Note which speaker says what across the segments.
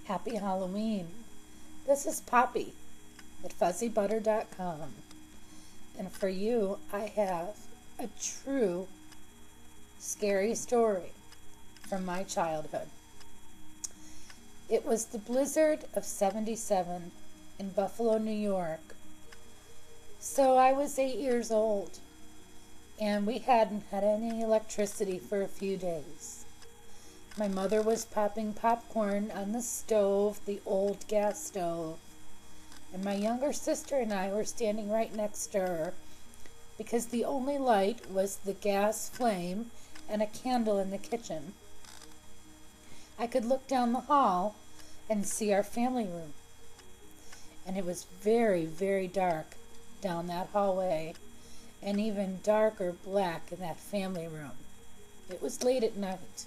Speaker 1: Happy Halloween. This is Poppy at fuzzybutter.com. And for you, I have a true scary story from my childhood. It was the blizzard of '77 in Buffalo, New York. So I was 8 years old, and we hadn't had any electricity for a few days. My mother was popping popcorn on the stove, the old gas stove, and my younger sister and I were standing right next to her because the only light was the gas flame and a candle in the kitchen. I could look down the hall and see our family room, and it was very, very dark down that hallway, and even darker black in that family room. It was late at night.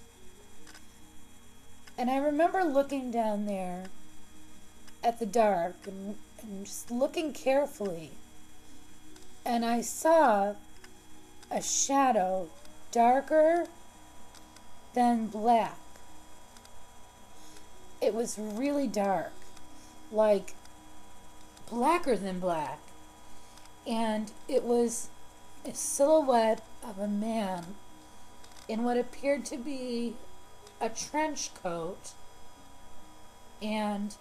Speaker 1: And I remember looking down there at the dark and just looking carefully. And I saw a shadow darker than black. It was really dark, like blacker than black. And it was a silhouette of a man in what appeared to be a trench coat and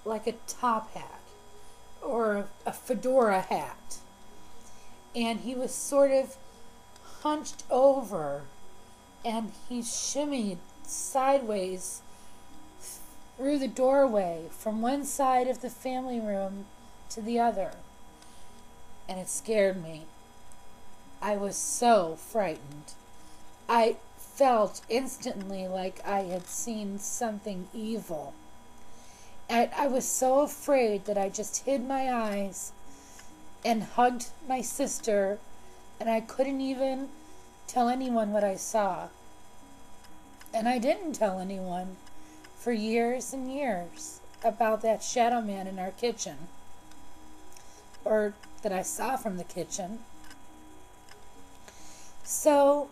Speaker 1: like a top hat or a fedora hat. And he was sort of hunched over and he shimmied sideways through the doorway from one side of the family room to the other. And it scared me. I was so frightened. I felt instantly like I had seen something evil. And I was so afraid that I just hid my eyes and hugged my sister, and I couldn't even tell anyone what I saw. And I didn't tell anyone for years and years about that shadow man in our kitchen, or that I saw from the kitchen. So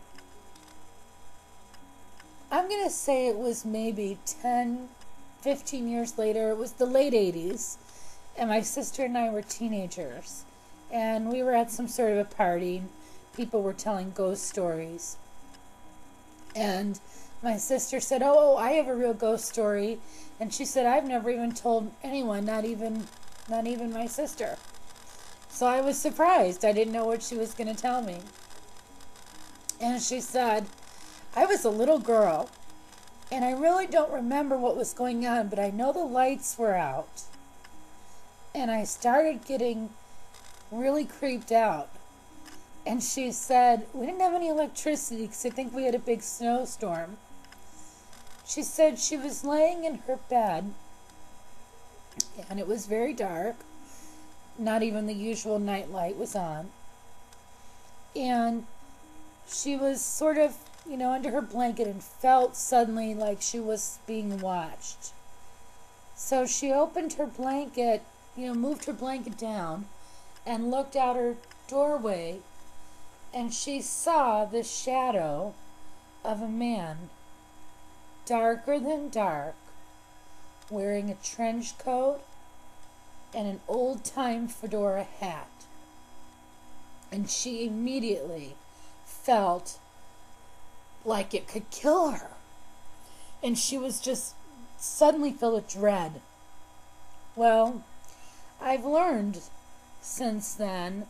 Speaker 1: I'm going to say it was maybe 10, 15 years later. It was the late 80s, and my sister and I were teenagers, and we were at some sort of a party. People were telling ghost stories, and my sister said, oh, I have a real ghost story, and she said, I've never even told anyone, not even my sister. So I was surprised. I didn't know what she was going to tell me. And she said, I was a little girl, and I really don't remember what was going on, but I know the lights were out. And I started getting really creeped out. And she said, we didn't have any electricity because I think we had a big snowstorm. She said she was laying in her bed, and it was very dark. Not even the usual night light was on. And she was sort of, under her blanket and felt suddenly like she was being watched. So she opened her blanket, moved her blanket down and looked out her doorway, and she saw the shadow of a man, darker than dark, wearing a trench coat and an old-time fedora hat. And she immediately felt like it could kill her. And she was just suddenly filled with dread. Well, I've learned since then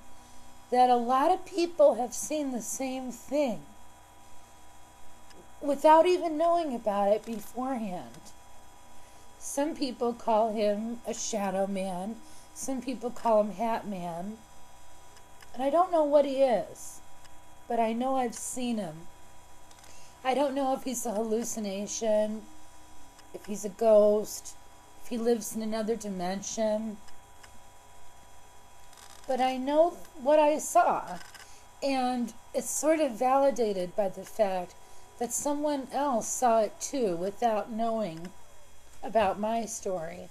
Speaker 1: that a lot of people have seen the same thing without even knowing about it beforehand. Some people call him a shadow man. Some people call him Hat Man. And I don't know what he is, but I know I've seen him. I don't know if he's a hallucination, if he's a ghost, if he lives in another dimension. But I know what I saw, and it's sort of validated by the fact that someone else saw it too without knowing about my story.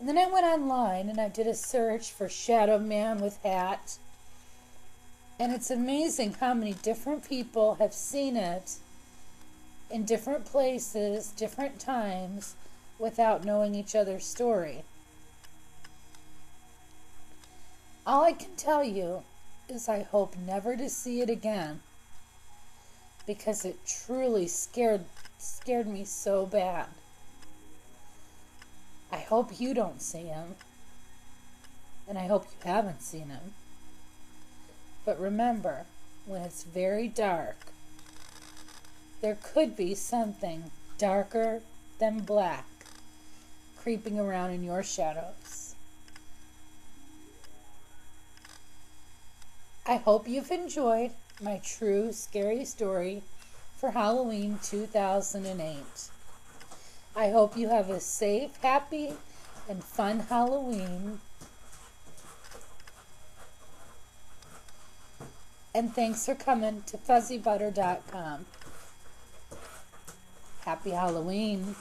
Speaker 1: And then I went online and I did a search for Shadow Man with Hat, And it's amazing how many different people have seen it in different places, different times, without knowing each other's story. All I can tell you is I hope never to see it again, because it truly scared me so bad. I hope you don't see him, and I hope you haven't seen him. But remember, when it's very dark, there could be something darker than black creeping around in your shadows. I hope you've enjoyed my true scary story for Halloween 2008. I hope you have a safe, happy, and fun Halloween. And thanks for coming to fuzzybutter.com. Happy Halloween.